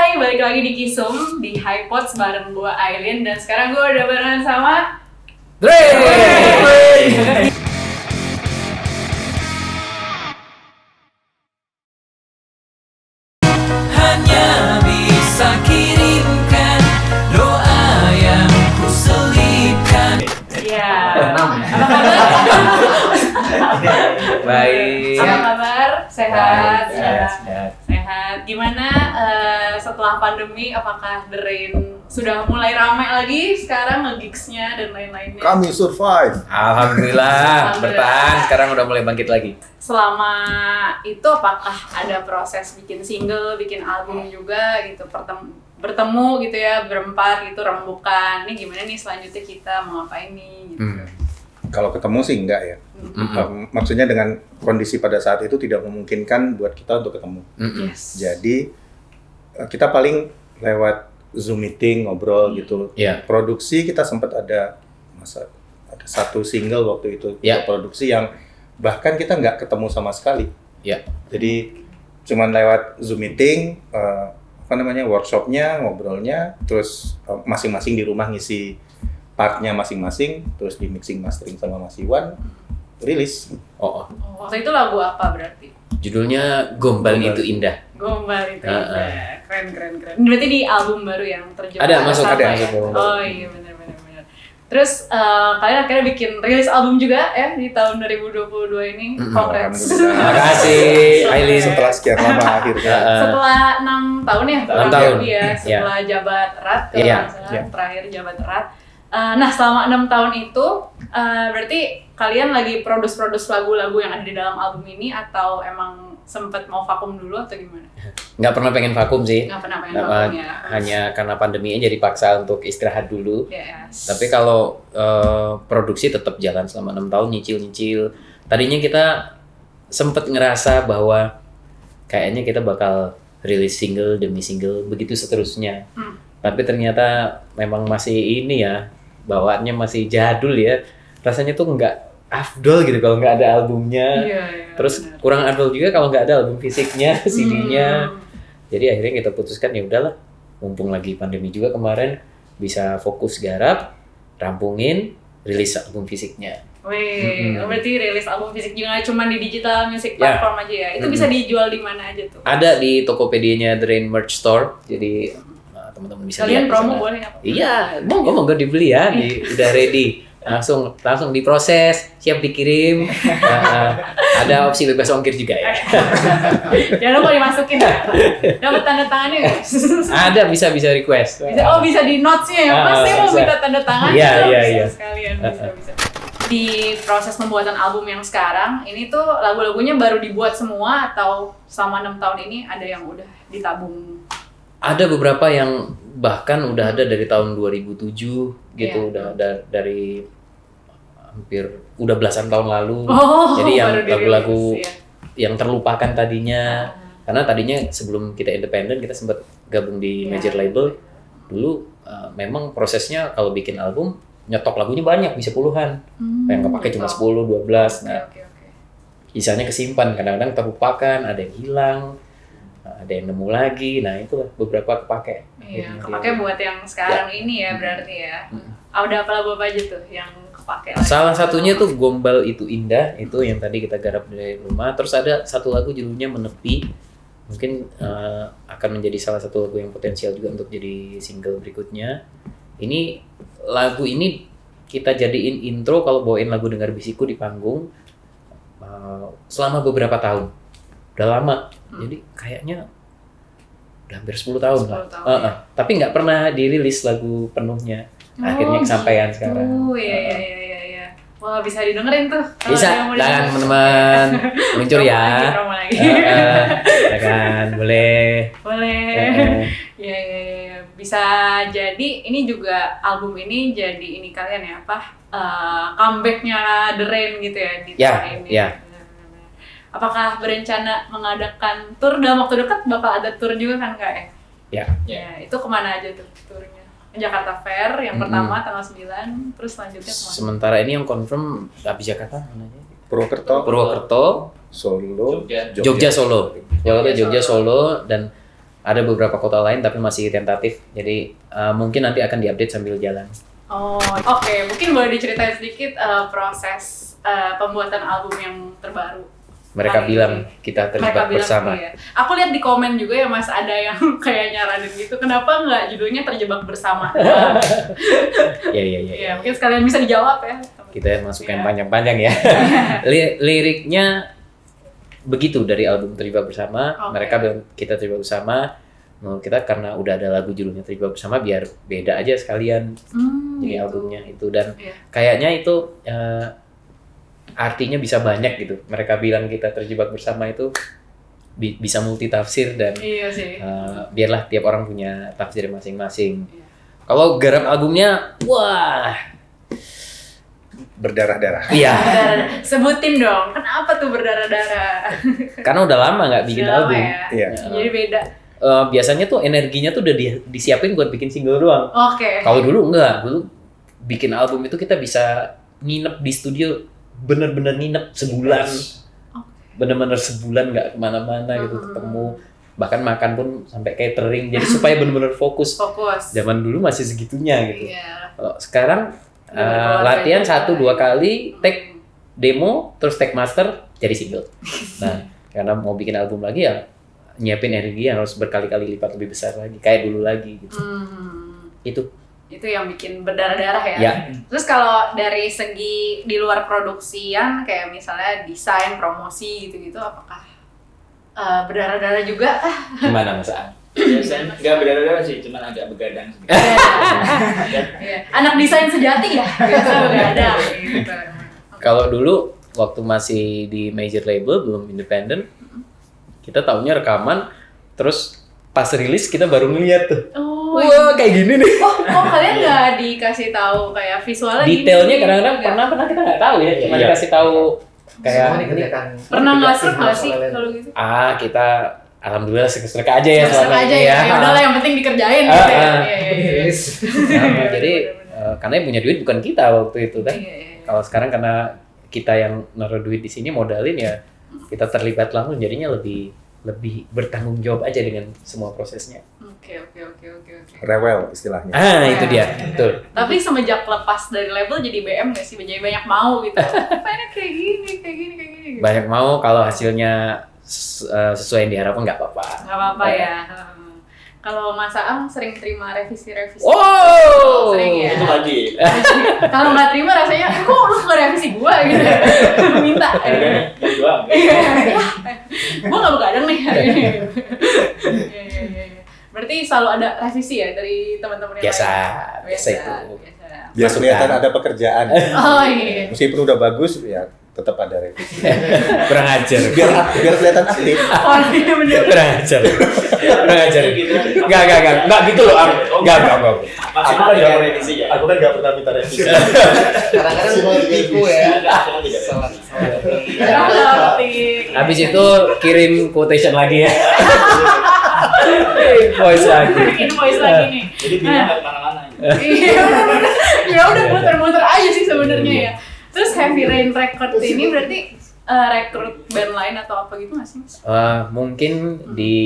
Hai, balik lagi di Kisum di HiPods bareng gue Aileen dan sekarang gue udah barengan sama Dre. Hanya bisa kirimkan doa yang kuselipkan. ya. Apa kabar? Baik. Apa kabar? Sehat? Sehat. Sehat. Gimana setelah pandemi? Apakah The Rain sudah mulai ramai lagi sekarang nge-gigs-nya dan lain-lainnya? Kami survive. Alhamdulillah, bertahan. Sekarang udah mulai bangkit lagi. Selama itu apakah ada proses bikin single, bikin album juga gitu, bertemu gitu ya, berempat gitu, rembukan. Ini gimana nih selanjutnya kita mau ngapain nih gitu. Kalau ketemu sih enggak ya. Maksudnya dengan kondisi pada saat itu tidak memungkinkan buat kita untuk ketemu. Yes. Jadi kita paling lewat Zoom meeting, ngobrol gitu. Iya. Produksi kita sempat ada satu single waktu itu Iya. produksi yang bahkan kita nggak ketemu sama sekali. Ya. Jadi cuman lewat Zoom meeting, workshopnya, ngobrolnya, terus masing-masing di rumah ngisi partnya masing-masing, terus di mixing mastering sama Mas Iwan, rilis. Oh. Waktu itu lagu apa berarti? Judulnya Gombal Itu Indah. Gombal Itu Indah. Keren. Berarti di album baru yang terjemahan. Ada masuk. Oh iya benar. Terus kalian akhirnya bikin rilis album juga ya di tahun 2022 ini. Congrats. Terima kasih, Aileen. Setelah sekian lama akhirnya. Setelah 6 tahun ya, 6 tahun. Ya, setelah jabat erat, kalau Iya. nggak salah, terakhir jabat erat. Nah, selama 6 tahun itu, berarti kalian lagi produce lagu-lagu yang ada di dalam album ini atau emang sempet mau vakum dulu atau gimana? Nggak pernah pengen vakum sih. Nggak pernah pengen vakum ya? Hanya karena pandeminya jadi paksa untuk istirahat dulu. Yes. Tapi kalau produksi tetap jalan selama 6 tahun, nyicil. Tadinya kita sempet ngerasa bahwa kayaknya kita bakal rilis single demi single, begitu seterusnya. Tapi ternyata memang masih ini ya, bawaannya masih jadul ya. Rasanya tuh nggak afdol gitu kalau nggak ada albumnya. Iya, Terus benar. kurang afdol juga kalau nggak ada album fisiknya, CD-nya. Jadi akhirnya kita putuskan ya udahlah, mumpung lagi pandemi juga kemarin, bisa fokus garap, rampungin, rilis album fisiknya. Wih, berarti rilis album fisik juga nggak cuma di digital music Ya. platform aja ya? Itu bisa dijual di mana aja tuh? Ada di Tokopedia-nya The Rain Merch Store, jadi teman-teman bisa Kalian lihat di promo sana. boleh apa? Iya, monggo dibeli ya, udah ready. Langsung diproses, siap dikirim. Ada opsi bebas ongkir juga ya. Jangan lupa dimasukin ya. Dapat tanda tangannya nggak? Ada bisa request. Bisa di notes-nya ya. Pasti mau bisa. minta tanda tangan. Iya, bisa iya. sekalian bisa. Di proses pembuatan album yang sekarang, ini tuh lagu-lagunya baru dibuat semua atau selama 6 tahun ini ada yang udah ditabung? Ada beberapa yang bahkan udah ada dari tahun 2007 gitu, Iya. udah ada dari hampir udah belasan tahun lalu. Oh, Jadi yang baru dirilis, lagu-lagu ya. yang terlupakan tadinya. Karena tadinya sebelum kita independen kita sempat gabung di Iya. major label. Dulu memang prosesnya kalau bikin album nyetok lagunya banyak, bisa puluhan. Yang kepake cuma 10, 12. Nah, Oke. sisanya kesimpan, kadang-kadang terlupakan, ada yang hilang, ada yang nemu lagi. Nah, itulah beberapa kepake. Iya, kepake buat yang sekarang ini ya berarti ya. Ada apa lagu apa aja tuh yang kepake lagi? Salah satunya tuh Gombal Itu Indah, itu yang tadi kita garap dari rumah. Terus ada satu lagu judulnya Menepi, mungkin akan menjadi salah satu lagu yang potensial juga untuk jadi single berikutnya. Ini lagu ini kita jadiin intro kalau bawain lagu Dengar Bisikku di panggung selama beberapa tahun. Udah lama, jadi kayaknya udah hampir 10 tahun 10 lah. tahun, ya. Tapi nggak pernah dirilis lagu penuhnya. Akhirnya kesampaian sekarang. Iya. Wah, bisa didengerin tuh. kalau Bisa, ada yang mau dan didengerin. teman-teman meluncur ya. Promo lagi. Ya kan, boleh. Boleh. Iya. Bisa jadi ini juga album ini jadi ini kalian ya apa? Comeback-nya The Rain gitu ya di Ya, tahun ini. ya. Benar-benar. Apakah berencana mengadakan tour dalam waktu dekat? Bakal ada tour juga kan Kak? Ya. Ya, itu kemana aja tuh turnya? Jakarta Fair yang pertama tanggal 9, terus selanjutnya kemana? Sementara ini yang confirm habis Jakarta mana aja? Purwokerto, Solo, Solo, Jogja Solo. Jogja Solo dan ada beberapa kota lain tapi masih tentatif. Jadi mungkin nanti akan diupdate sambil jalan. Oh, oke. Mungkin boleh diceritain sedikit proses pembuatan album yang terbaru. Mereka Hari bilang ini. kita Mereka terjebak bilang, bersama. iya. Aku lihat di komen juga ya Mas, ada yang kayak nyaranin gitu. Kenapa nggak judulnya terjebak bersama? Iya. Iya, mungkin sekalian bisa dijawab ya. Kita masukkan Iya. panjang-panjang ya. Liriknya begitu dari album Terjebak Bersama. Oke. Mereka bilang kita terjebak bersama. Menurut kita karena udah ada lagu judulnya Terjebak Bersama, biar beda aja sekalian jadi Gitu. albumnya itu. Dan Iya. kayaknya itu artinya bisa banyak gitu. Mereka bilang kita terjebak bersama itu bisa multitafsir dan Iya sih. biarlah tiap orang punya tafsir masing-masing. Iya. Kalau garap albumnya, wah, Berdarah-darah. iya. Berdarah. Sebutin dong, kenapa tuh berdarah-darah? Karena udah lama nggak bikin Udah lama album. ya? Iya. Jadi beda. Biasanya tuh energinya tuh udah disiapin buat bikin single doang. Oke. Kalau dulu enggak, dulu bikin album itu kita bisa nginep di studio, bener-bener nginep sebulan, bener-bener sebulan nggak kemana-mana gitu ketemu, bahkan makan pun sampai catering, jadi supaya bener-bener fokus. Fokus. Zaman dulu masih segitunya gitu. Iya. Kalau sekarang Bener-bener latihan keluarga. 1-2 kali, take demo, terus take master, jadi single. Nah, karena mau bikin album lagi ya nyiapin energi yang harus berkali-kali lipat lebih besar lagi, kayak dulu lagi gitu. Itu yang bikin berdarah-darah ya. ya. Terus kalau dari segi di luar produksian kayak misalnya desain, promosi gitu-gitu, apakah berdarah-darah juga? Gimana Mas Aan? Biasanya nggak berdarah-darah sih, cuman agak begadang sedikit. Iya. Anak desain sejati ya, biasa begadang gitu. Kalau dulu waktu masih di major label belum independen, kita taunya rekaman, terus pas rilis kita baru ngeliat tuh. Oh, Wah, kayak gini nih. oh kalian nggak dikasih tahu kayak visualnya Detailnya gini, kadang-kadang nggak? pernah kita nggak tahu ya, cuma Iya. dikasih tahu kayak ini. Pernah nggak seru nggak sih kalau gitu? Kita alhamdulillah serka aja ya Serta selama aja ini ya, ya udahlah yang penting dikerjain gitu ya. Iya. Nah, jadi karena yang punya duit bukan kita waktu itu kan. Iya. Kalau sekarang karena kita yang naruh duit di sini modalin ya, kita terlibat langsung jadinya lebih bertanggung jawab aja dengan semua prosesnya. Oke. Rewel istilahnya. Itu dia, betul. Tapi semenjak lepas dari label jadi BM nggak sih? Jadi banyak mau gitu. Pengennya kayak gini gitu. Banyak mau kalau hasilnya sesuai yang diharapkan nggak apa-apa. Nggak apa-apa ya. Kalau Mas Aang sering terima revisi-revisi. Wow! Sering ya. Itu lagi. Kalau nggak terima rasanya, kok lu nggak revisi gua gitu. Minta. Ini doang. Gua nggak begadang nih hari ini. Iya. Berarti selalu ada revisi ya dari teman-teman yang Biasa lain? itu. Biasa. Biar Masukan. kelihatan ada pekerjaan. Oh iya. Meskipun udah bagus, ya tetap ada revisi. Kurang ajar. Biar kelihatan aktif. Oh iya bener. Kurang ajar. Enggak gitu loh. Enggak. Maksimal tidak revisi ya. Aku kan nggak pernah minta revisi. Kadang-kadang mau tipu ya. Salah. Habis itu kirim quotation lagi ya. Voice lagi. Bikin voice lagi nih. Jadi bina nggak kemana-mana. Iya bener. Ya udah muter-muter aja sih sebenarnya ya. Terus Heavy Rain Record ini berarti rekrut band lain atau apa gitu nggak sih Mas? Mungkin di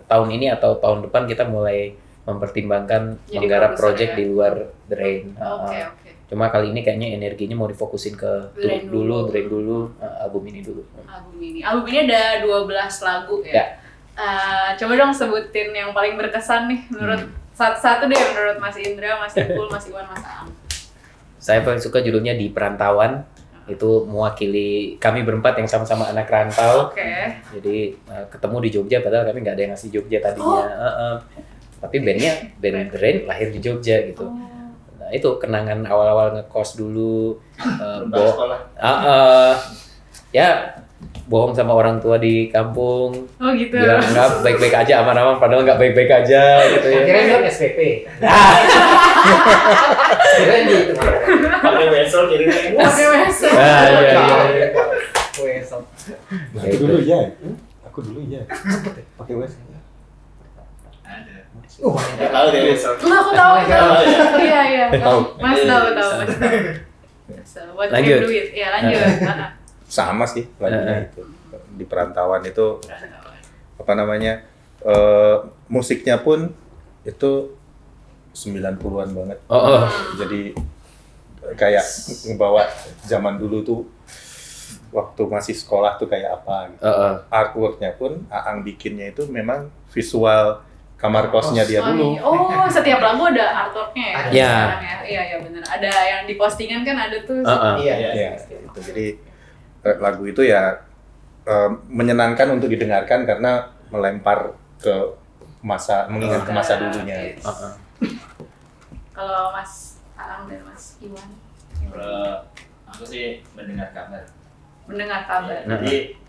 tahun ini atau tahun depan kita mulai mempertimbangkan Jadi menggarap produser project ya? di luar The Rain. Oke. Cuma kali ini kayaknya energinya mau difokusin ke Drain dulu. Drain dulu, album ini dulu. Album ini ada 12 lagu ya. Ya. Coba dong sebutin yang paling berkesan nih menurut satu-satu deh menurut Mas Indra, Mas Ipul, Mas Iwan, Mas Aang. Saya paling suka judulnya Di Perantauan. Itu mewakili kami berempat yang sama-sama anak rantau. Oke. Jadi ketemu di Jogja padahal kami nggak ada yang ngasih Jogja tadinya. Tapi bandnya band The Rain lahir di Jogja gitu. Nah itu kenangan awal-awal ngekos dulu. Sekolah. Ya bohong sama orang tua di kampung. Oh gitu. Bilang enggak baik-baik aja aman-aman padahal nggak baik-baik aja gitu ya. Kirain dong SPP. Kirain gitu. Pakai wesel kirimnya. Oke, Mas. Iya. Wesel. Aku dulu ya. Aku dulu ya. Pakai wes. Ada. Banyak. Nggak tahu deh wesel. Enggak, aku tahu. Iya. Tahu. Mas tahu. So, what can Lanjut. you do it? Ya, lanjut. Sama sih lagunya itu. Di Perantauan itu apa namanya? Musiknya pun itu 90-an banget. Oh. Jadi kayak ngebawa zaman dulu tuh waktu masih sekolah tuh kayak apa gitu. Artworknya pun Aang bikinnya itu memang visual kamar kosnya dia dulu. Oh, setiap lagu ada artworknya ya? Iya. Sekarang ya? Iya benar. Ada yang di postingan kan ada tuh. Iya. Ya, gitu. Jadi lagu itu ya menyenangkan untuk didengarkan karena melempar ke masa, mengingat ke masa dulunya. Yes. Kalau Mas Aang dan Mas Iwan? Kalau aku sih mendengar kabar. Mendengar kabar. Jadi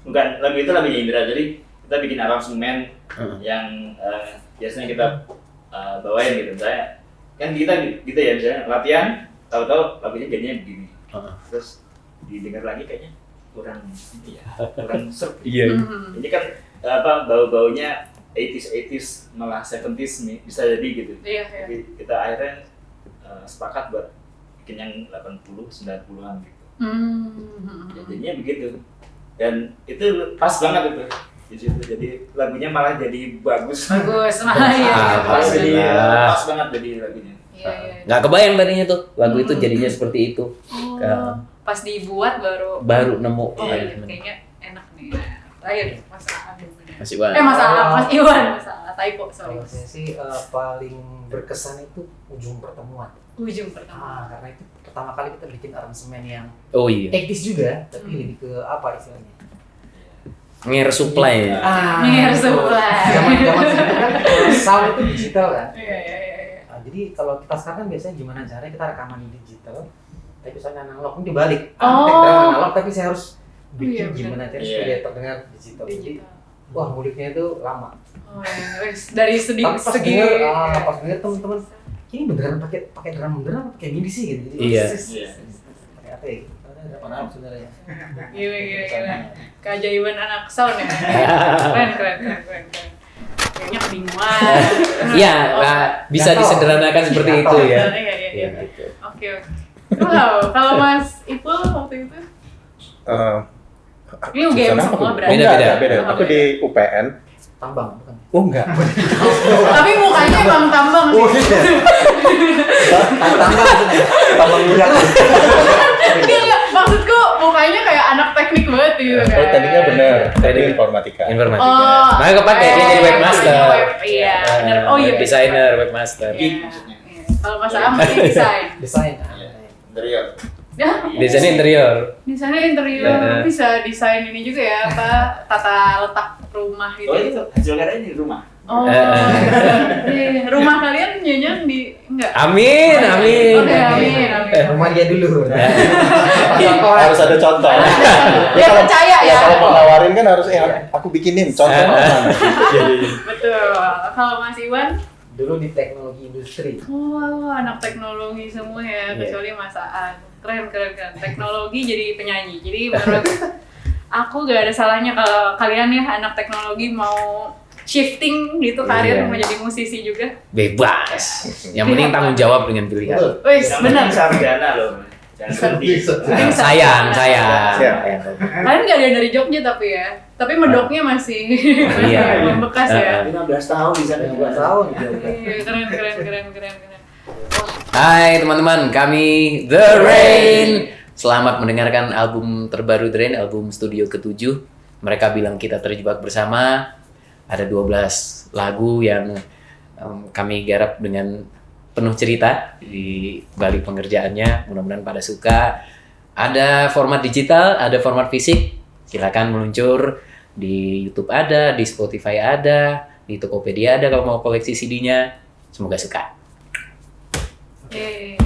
bukan lagu itu lagunya Indra. Jadi kita bikin aransemen yang biasanya kita bawain gitu. Misalnya kan kita gitu ya, misalnya latihan, tahu-tahu lagunya jadinya begini. Terus didengar lagi kayaknya kurang seru. Iya. Ini kan bau-baunya 80s malah 70s nih, bisa jadi gitu. Iya. Jadi kita akhirnya sepakat buat bikin yang 80 90-an gitu. Jadinya begitu. Dan itu pas banget itu di situ. Jadi lagunya malah jadi bagus. Bagus, iya. Pas banget jadi lagunya. Iya. Nggak kebayang tadinya tuh lagu itu jadinya seperti itu. Pas dibuat Baru nemu. kayaknya enak nih. Terakhir Mas Aang. Mas Iwan. Mas Aang, Mas Iwan, salah typo, sorry. Kalau saya sih paling berkesan itu ujung pertemuan. Ujung pertama. Karena itu pertama kali kita bikin aransemen yang Oh iya. 80s juga, tapi lebih ke apa istilahnya? Ngeir supply. Ngeir supply. Zaman sekarang kan sound itu digital kan. Iya. Jadi kalau kita sekarang kan biasanya gimana caranya kita rekaman di digital, tapi misalnya analog ini dibalik. Oh. Take drum analog tapi saya harus bikin Iya, gimana caranya supaya terdengar digital. Jadi wah nguliknya itu lama. Oh ya, dari Tapi pas denger teman-teman ini beneran pakai drum beneran pakai MIDI sih gitu. Jadi Iya. Pakai apa ya? Ada analog sebenarnya. Gila. Keajaiban anak sound ya. Keren. Kayaknya kebingungan. Iya, bisa disederhanakan seperti itu ya. Iya. Oke. Wow, kalau Mas Ipul waktu itu? Ini UGM semua berarti. Beda. Aku di UPN. Tambang bukan? Oh enggak. Tapi mukanya emang tambang sih. Tambang minyak. Enggak, maksudku mukanya kayak anak teknik banget gitu kan. Oh, tadinya benar. Tadi informatika. Makanya kepake dia jadi webmaster. Iya, benar. Oh iya, desainer, webmaster. Iya. Kalau Mas Aang mungkin desain. Desain. Interior. Ya, Desain interior. desainnya interior bisa desain ini juga ya, tata letak rumah gitu. Oh itu hasil karyanya di rumah. Oh, iya. Rumah kalian nyanyian di enggak? Amin. Oke, amin. Rumah dia dulu. Harus ada contoh. Dia percaya ya. Kalau mau nawarin kan harus aku bikinin contoh mana. Betul. Kalau Mas Iwan? Dulu di teknologi industri. Wow, anak teknologi semua ya, kecuali Mas Aang. Keren. Teknologi jadi penyanyi. Jadi menurut aku gak ada salahnya kalau kalian ya anak teknologi mau shifting gitu karir mau jadi musisi juga. Bebas. Yang penting tanggung jawab dengan pilihan. Wih, benar. Sarjana loh. Jangan sedih. Sayang. Kalian gak ada dari Jogja tapi ya. Tapi medoknya masih membekas ya. 15 tahun di sana. 2 tahun. Keren. Hai teman-teman, kami The Rain. Selamat mendengarkan album terbaru The Rain, album studio ke-7. Mereka bilang kita terjebak bersama. Ada 12 lagu yang kami garap dengan penuh cerita di balik pengerjaannya. Mudah-mudahan pada suka. Ada format digital, ada format fisik. Silakan meluncur di YouTube ada, di Spotify ada, di Tokopedia ada kalau mau koleksi CD-nya. Semoga suka. Yeay.